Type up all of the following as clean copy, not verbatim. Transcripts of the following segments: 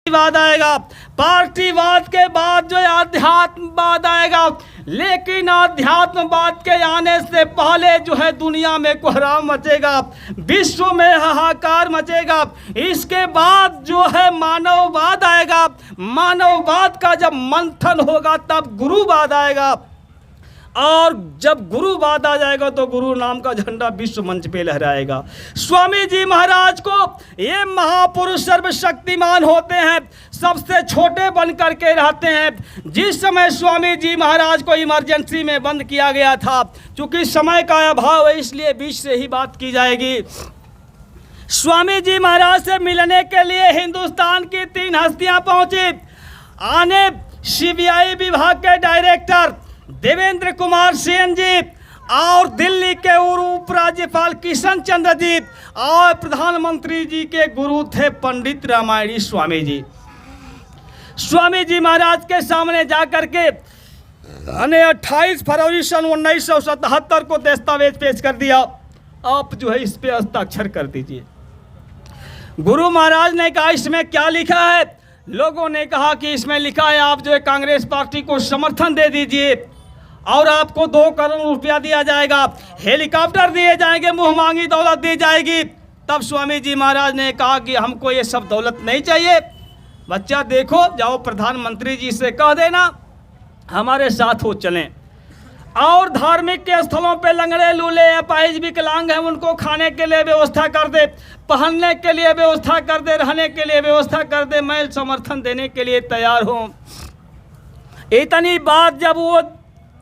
वाद आएगा, पार्टीवाद के बाद जो आध्यात्मवाद आएगा। लेकिन आध्यात्मवाद के आने से पहले जो है दुनिया में कोहराम मचेगा, विश्व में हाहाकार मचेगा। इसके बाद जो है मानववाद आएगा। मानववाद का जब मंथन होगा तब गुरुवाद आएगा, और जब गुरुवाद आ जाएगा तो गुरु नाम का झंडा विश्व मंच पे लहराएगा। स्वामी जी महाराज को ये महापुरुष सर्वशक्तिमान होते हैं, सबसे छोटे बन करके रहते हैं। जिस समय स्वामी जी महाराज को इमरजेंसी में बंद किया गया था, चूंकि समय का अभाव है इसलिए बीच से ही बात की जाएगी। स्वामी जी महाराज से मिलने के लिए हिंदुस्तान की 3 हस्तियां पहुंची। आने सीबीआई विभाग के डायरेक्टर देवेंद्र कुमार सेन जी, और दिल्ली के उप राज्यपाल किशन चंद्र जी, और प्रधानमंत्री जी के गुरु थे पंडित रामायणी स्वामी जी। स्वामी जी महाराज के सामने जाकर के 28 फरवरी सन 1977 को दस्तावेज पेश कर दिया। आप जो है इस पे हस्ताक्षर कर दीजिए। गुरु महाराज ने कहा इसमें क्या लिखा है? लोगों ने कहा कि इसमें लिखा है आप जो है कांग्रेस पार्टी को समर्थन दे दीजिए और आपको 2 करोड़ रुपया दिया जाएगा, हेलीकॉप्टर दिए जाएंगे, मुँह मांगी दौलत दी जाएगी। तब स्वामी जी महाराज ने कहा कि हमको ये सब दौलत नहीं चाहिए। बच्चा देखो, जाओ प्रधानमंत्री जी से कह देना हमारे साथ हो चलें, और धार्मिक के स्थलों पे लंगड़े लूले अपाहिज विकलांग हैं उनको खाने के लिए व्यवस्था कर दे, पहनने के लिए व्यवस्था कर दे, रहने के लिए व्यवस्था कर दे। मैं समर्थन देने के लिए तैयार हूँ। इतनी बात जब वो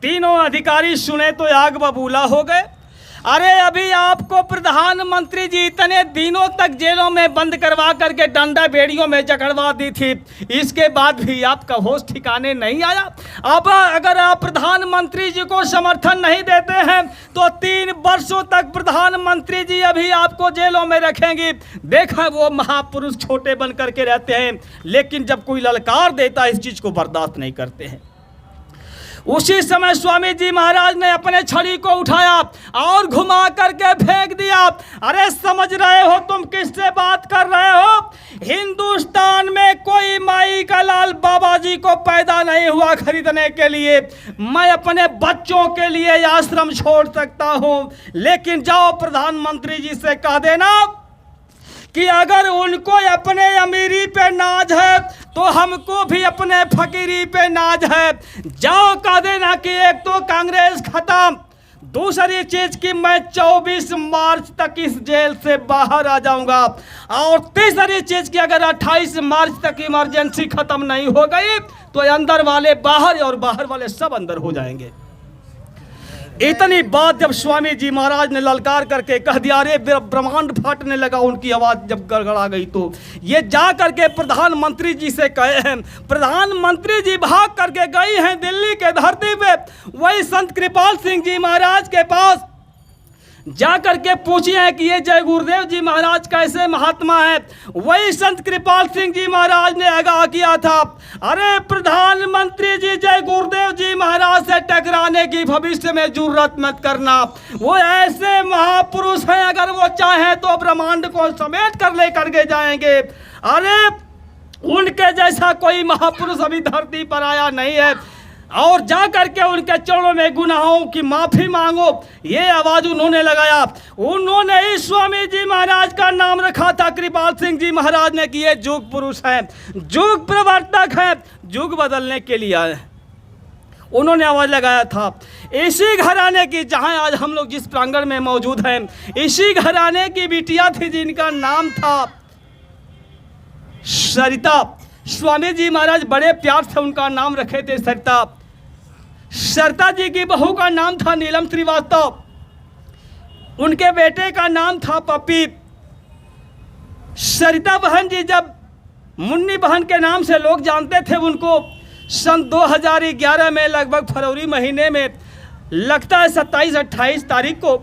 तीनों अधिकारी सुने तो आग बबूला हो गए। अरे अभी आपको प्रधानमंत्री जी इतने दिनों तक जेलों में बंद करवा करके डंडा बेड़ियों में जकड़वा दी थी, इसके बाद भी आपका होश ठिकाने नहीं आया। अब अगर आप प्रधानमंत्री जी को समर्थन नहीं देते हैं तो 3 वर्षों तक प्रधानमंत्री जी अभी आपको जेलों में रखेंगे। देखा वो महापुरुष छोटे बन करके रहते हैं, लेकिन जब कोई ललकार देता है इस चीज़ को बर्दाश्त नहीं करते हैं। उसी समय स्वामी जी महाराज ने अपने छड़ी को उठाया और घुमा करके फेंक दिया। अरे समझ रहे हो तुम किससे बात कर रहे हो? हिंदुस्तान में कोई माई का लाल बाबा जी को पैदा नहीं हुआ खरीदने के लिए। मैं अपने बच्चों के लिए आश्रम छोड़ सकता हूं, लेकिन जाओ प्रधानमंत्री जी से कह देना कि अगर उनको अपने अमीरी पे नाज है तो हमको भी अपने फकीरी पे नाज है। जाओ कह देना कि एक तो कांग्रेस खत्म, दूसरी चीज कि मैं 24 मार्च तक इस जेल से बाहर आ जाऊंगा, और तीसरी चीज कि अगर 28 मार्च तक इमरजेंसी खत्म नहीं हो गई तो अंदर वाले बाहर और बाहर वाले सब अंदर हो जाएंगे। इतनी बात जब स्वामी जी महाराज ने ललकार करके कह दिया, अरे ब्रह्मांड फाटने लगा। उनकी आवाज़ जब गड़गड़ा गई तो ये जा करके प्रधानमंत्री जी से कहे हैं। प्रधानमंत्री जी भाग करके गई हैं दिल्ली के धरती पे, वही संत कृपाल सिंह जी महाराज के पास जा करके पूछी है कि ये जय गुरुदेव जी महाराज कैसे महात्मा है। वही संत कृपाल सिंह जी महाराज ने आगाह किया था, अरे प्रधानमंत्री जी जय गुरुदेव जी महाराज से टकराने की भविष्य में जरूरत मत करना। वो ऐसे महापुरुष हैं, अगर वो चाहे तो ब्रह्मांड को समेट कर लेकर के जाएंगे। अरे उनके जैसा कोई महापुरुष अभी धरती पर आया नहीं है, और जा करके उनके चरणों में गुनाहों की माफी मांगो। ये आवाज उन्होंने लगाया। उन्होंने ही स्वामी जी महाराज का नाम रखा था कृपाल सिंह जी महाराज ने कि ये युग पुरुष हैं, युग प्रवर्तक हैं, युग बदलने के लिए आए। उन्होंने आवाज लगाया था। इसी घराने की, जहां आज हम लोग जिस प्रांगण में मौजूद हैं, इसी घराने की बिटिया थी जिनका नाम था सरिता। स्वामी जी महाराज बड़े प्यार से उनका नाम रखे थे सरिता। सरिता जी की बहू का नाम था नीलम श्रीवास्तव, उनके बेटे का नाम था पप्पी। सरिता बहन जी जब मुन्नी बहन के नाम से लोग जानते थे उनको, सन 2011 में लगभग फरवरी महीने में, लगता है 27-28 तारीख को,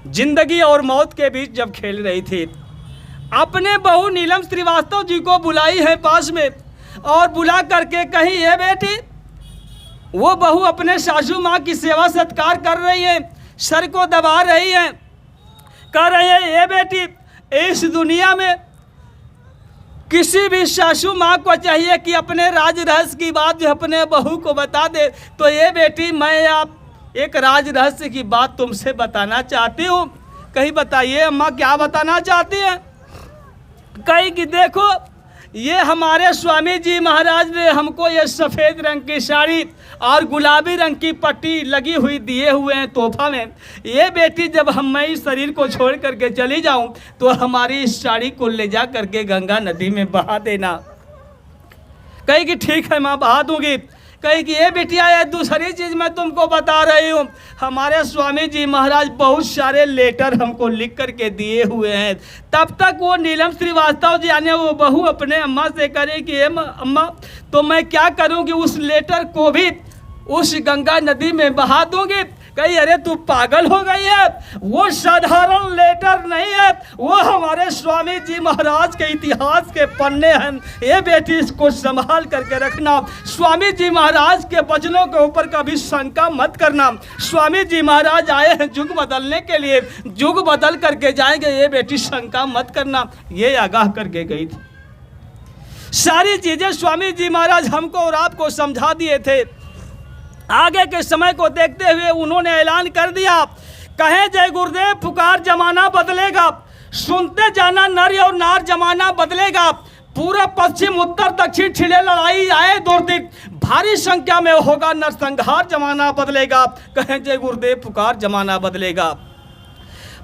जिंदगी और मौत के बीच जब खेल रही थी, अपने बहू नीलम श्रीवास्तव जी को बुलाई है पास में, और बुला करके कही, ये बेटी, वो बहू अपने सासू माँ की सेवा सत्कार कर रही है, सर को दबा रही है, कह रही है, ये बेटी, इस दुनिया में किसी भी सासू माँ को चाहिए कि अपने राज रहस्य की बात जो अपने बहू को बता दे। तो ये बेटी, मैं आप एक राज रहस्य की बात तुमसे बताना चाहती हूँ। कहीं बताइए अम्मा क्या बताना चाहती हैं? कहीं कि देखो, ये हमारे स्वामी जी महाराज ने हमको ये सफ़ेद रंग की साड़ी और गुलाबी रंग की पट्टी लगी हुई दिए हुए हैं तोहफा में। ये बेटी, जब मैं इस शरीर को छोड़ करके चली जाऊं तो हमारी इस साड़ी को ले जा करके गंगा नदी में बहा देना। कही कि ठीक है माँ, बहा दूंगी। कही कि ये बिटिया, ये दूसरी चीज़ मैं तुमको बता रही हूँ, हमारे स्वामी जी महाराज बहुत सारे लेटर हमको लिख करके दिए हुए हैं। तब तक वो नीलम श्रीवास्तव जी यानी वो बहू अपने अम्मा से करे कि अम्मा, तो मैं क्या करूँ कि उस लेटर को भी उस गंगा नदी में बहा दूंगी। कही अरे तू पागल हो गई है, वो साधारण लेटर नहीं है, वो हमारे स्वामी जी महाराज के इतिहास के पन्ने हैं। ये बेटी, इसको संभाल करके रखना। स्वामी जी महाराज के वचनों के ऊपर कभी शंका मत करना। स्वामी जी महाराज आए हैं युग बदलने के लिए, युग बदल करके जाएंगे। ये बेटी, शंका मत करना। ये आगाह करके गई थी। सारी चीजें स्वामी जी महाराज हमको और आपको समझा दिए थे। आगे के समय को देखते हुए उन्होंने ऐलान कर दिया, कहे जय गुरुदेव, पुकार जमाना बदलेगा, सुनते जाना नर और नार जमाना बदलेगा। पूरा पश्चिम उत्तर दक्षिण छिड़े लड़ाई आए दो दिक, भारी संख्या में होगा नरसंहार जमाना बदलेगा। कहे जय गुरुदेव, पुकार जमाना बदलेगा।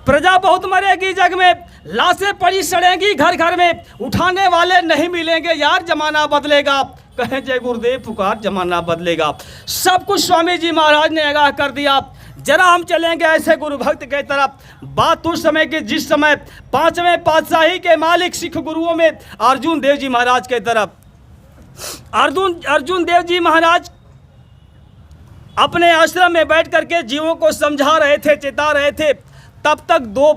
प्रजा बहुत मरेगी जग में, लाशें पड़ी सड़ेंगी घर घर में, उठाने वाले नहीं मिलेंगे यार जमाना बदलेगा। कहे जय गुरुदेव, पुकार जमाना बदलेगा। सब कुछ स्वामी जी महाराज ने आगाह कर दिया। जरा हम चलेंगे ऐसे गुरु भक्त के तरफ। बात उस समय की जिस समय 5वें पातशाही के मालिक सिख गुरुओं में अर्जुन देव जी महाराज के तरफ। अर्जुन देव जी महाराज अपने आश्रम में बैठ करके जीवों को समझा रहे थे, चेता रहे थे। तब तक दो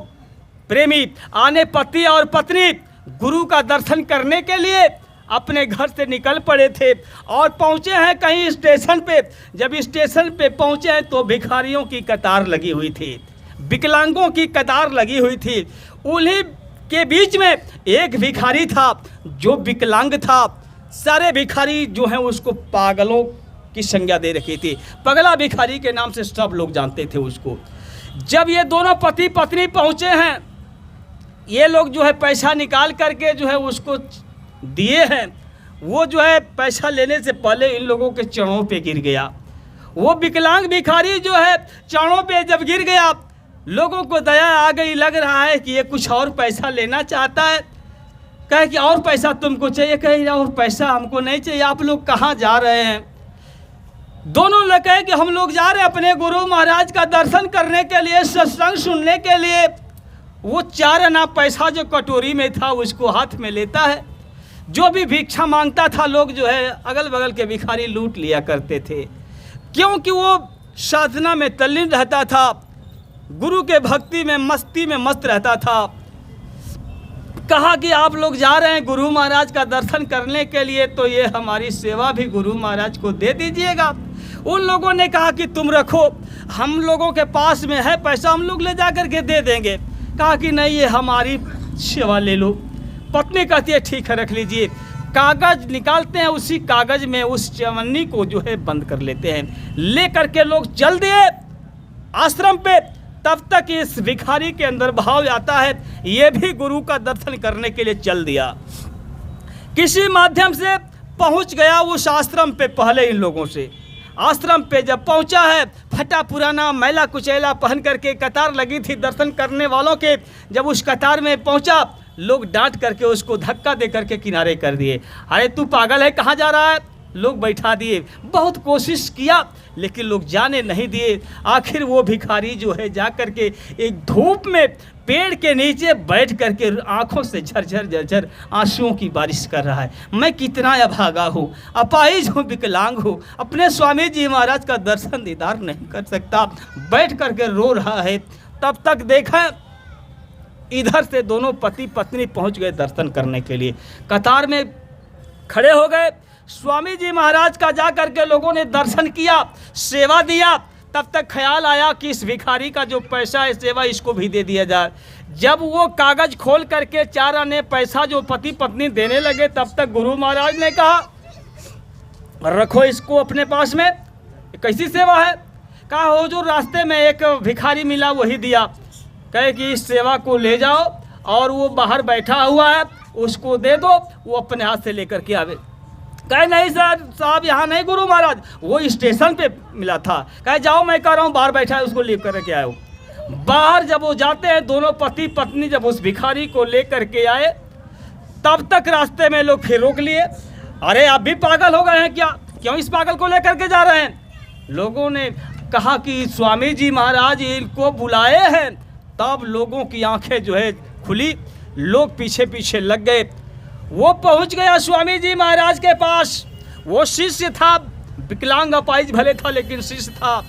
प्रेमी आने पति और पत्नी गुरु का दर्शन करने के लिए अपने घर से निकल पड़े थे और पहुँचे हैं कहीं स्टेशन पे। जब स्टेशन पे पहुँचे हैं तो भिखारियों की कतार लगी हुई थी, विकलांगों की कतार लगी हुई थी। उन्हीं के बीच में एक भिखारी था जो विकलांग था। सारे भिखारी जो हैं उसको पागलों की संज्ञा दे रखी थी। पगला भिखारी के नाम से सब लोग जानते थे उसको। जब ये दोनों पति पत्नी पहुँचे हैं, ये लोग जो है पैसा निकाल करके जो है उसको दिए हैं। वो जो है पैसा लेने से पहले इन लोगों के चरणों पे गिर गया। वो विकलांग भिखारी जो है चरणों पे जब गिर गया, लोगों को दया आ गई। लग रहा है कि ये कुछ और पैसा लेना चाहता है। कहे कि और पैसा तुमको चाहिए? कहे और पैसा हमको नहीं चाहिए। आप लोग कहाँ जा रहे हैं? दोनों लोग कहे कि हम लोग जा रहे हैं अपने गुरु महाराज का दर्शन करने के लिए, सत्संग सुनने के लिए। वो 4 आना पैसा जो कटोरी में था उसको हाथ में लेता है। जो भी भिक्षा मांगता था लोग जो है अगल बगल के भिखारी लूट लिया करते थे, क्योंकि वो साधना में तल्लीन रहता था, गुरु के भक्ति में मस्ती में मस्त रहता था। कहा कि आप लोग जा रहे हैं गुरु महाराज का दर्शन करने के लिए, तो ये हमारी सेवा भी गुरु महाराज को दे दीजिएगा। उन लोगों ने कहा कि तुम रखो, हम लोगों के पास में है पैसा, हम लोग ले जा कर के दे देंगे। कहा कि नहीं, ये हमारी सेवा ले लो। पत्नी कहती है ठीक है रख लीजिए। कागज निकालते हैं, उसी कागज में उस चवन्नी को जो है बंद कर लेते हैं। ले करके लोग चल दिए आश्रम पे। तब तक इस भिखारी के अंदर भाव आता है, ये भी गुरु का दर्शन करने के लिए चल दिया। किसी माध्यम से पहुंच गया उस आश्रम पे। पहले इन लोगों से आश्रम पे जब पहुंचा है, फटा पुराना मैला कुचैला पहन करके कतार लगी थी दर्शन करने वालों के। जब उस कतार में पहुंचा, लोग डांट करके उसको धक्का दे करके किनारे कर दिए। अरे तू पागल है, कहाँ जा रहा है? लोग बैठा दिए। बहुत कोशिश किया लेकिन लोग जाने नहीं दिए। आखिर वो भिखारी जो है जा करके एक धूप में पेड़ के नीचे बैठ करके आंखों से झरझर झरझर आंसुओं की बारिश कर रहा है। मैं कितना अभागा हूँ, अपाहिज हूँ, विकलांग हूँ, अपने स्वामी जी महाराज का दर्शन दीदार नहीं कर सकता। बैठ करके रो रहा है। तब तक देखा इधर से दोनों पति पत्नी पहुँच गए दर्शन करने के लिए। कतार में खड़े हो गए। स्वामी जी महाराज का जा करके लोगों ने दर्शन किया, सेवा दिया। तब तक ख्याल आया कि इस भिखारी का जो पैसा है सेवा इसको भी दे दिया जाए। जब वो कागज़ खोल करके 4 आने पैसा जो पति पत्नी देने लगे, तब तक गुरु महाराज ने कहा रखो इसको अपने पास में, कैसी सेवा है। कहा हुजूर रास्ते में एक भिखारी मिला, वही दिया। कहे कि इस सेवा को ले जाओ और वो बाहर बैठा हुआ है उसको दे दो, वो अपने हाथ से लेकर के आवे। कहे नहीं सर साहब यहाँ नहीं गुरु महाराज, वो स्टेशन पे मिला था। कहे जाओ मैं कह रहा हूँ बाहर बैठा है उसको ले करके आए हो। बाहर जब वो जाते हैं दोनों पति पत्नी, जब उस भिखारी को ले करके आए तब तक रास्ते में लोग फिर रोक लिए। अरे आप भी पागल हो गए हैं क्या, क्यों इस पागल को लेकर के जा रहे हैं। लोगों ने कहा कि स्वामी जी महाराज इनको बुलाए हैं। तब लोगों की आंखें जो है खुली, लोग पीछे पीछे लग गए। वो पहुंच गया स्वामी जी महाराज के पास। वो शिष्य था, विकलांग अपाहिज भले था लेकिन शिष्य था।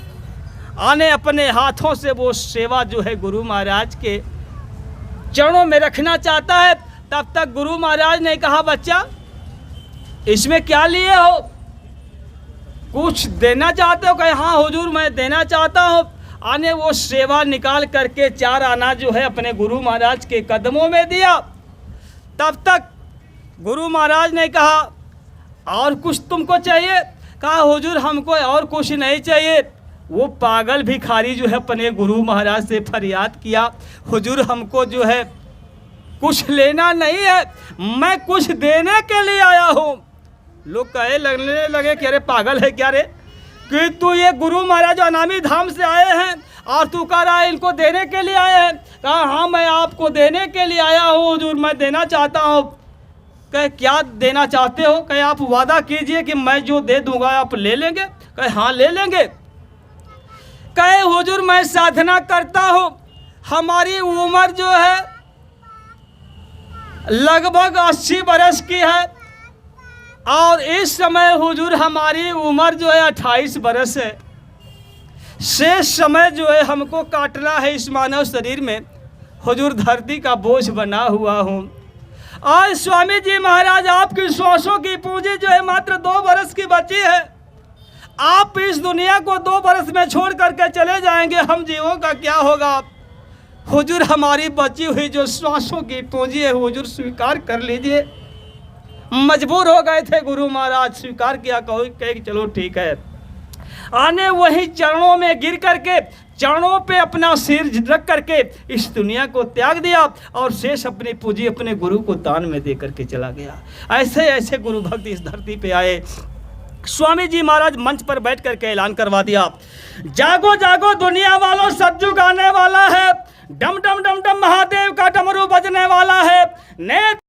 आने अपने हाथों से वो सेवा जो है गुरु महाराज के चरणों में रखना चाहता है। तब तक गुरु महाराज ने कहा बच्चा इसमें क्या लिए हो, कुछ देना चाहते हो। कहे हाँ हुजूर मैं देना चाहता हूँ। आने वो सेवा निकाल करके 4 आना जो है अपने गुरु महाराज के कदमों में दिया। तब तक गुरु महाराज ने कहा और कुछ तुमको चाहिए। कहा हुजूर हमको और कुछ नहीं चाहिए। वो पागल भिखारी जो है अपने गुरु महाराज से फरियाद किया हुजूर हमको जो है कुछ लेना नहीं है, मैं कुछ देने के लिए आया हूँ। लोग कहे लगने लगे कि अरे पागल है क्या रे, कि तू ये गुरु महाराज अनामी धाम से आए हैं और तू कह रहा है इनको देने के लिए आए हैं। कहा हाँ मैं आपको देने के लिए आया हूँ हुजूर, मैं देना चाहता हूँ। कहे क्या देना चाहते हो। कहे आप वादा कीजिए कि मैं जो दे दूंगा आप ले लेंगे। कहे हाँ ले लेंगे। कहे हुजूर मैं साधना करता हूँ, हमारी उम्र जो है लगभग 80 बरस की है और इस समय हुजूर हमारी उम्र जो है 28 बरस है। शेष समय जो है हमको काटना है इस मानव शरीर में। हुजूर धरती का बोझ बना हुआ हूँ। आज स्वामी जी महाराज आपकी श्वासों की पूंजी जो है मात्र 2 बरस की बची है। आप इस दुनिया को 2 बरस में छोड़ करके चले जाएंगे, हम जीवों का क्या होगा। हुजूर हमारी बची हुई जो श्वासों की पूंजी है हुजूर स्वीकार कर लीजिए। मजबूर हो गए थे गुरु महाराज, स्वीकार किया, कहे चलो ठीक है। आने वही चरणों में गिर करके चरणों पे अपना सिर रख करके इस दुनिया को त्याग दिया और शेष अपनी पूंजी अपने गुरु को दान में दे करके चला गया। ऐसे ऐसे गुरु भक्त इस धरती पे आए। स्वामी जी महाराज मंच पर बैठ करके ऐलान करवा दिया, जागो जागो दुनिया वालों, सतयुग आने वाला है। डम डम डम डम महादेव का डमरू बजने वाला है।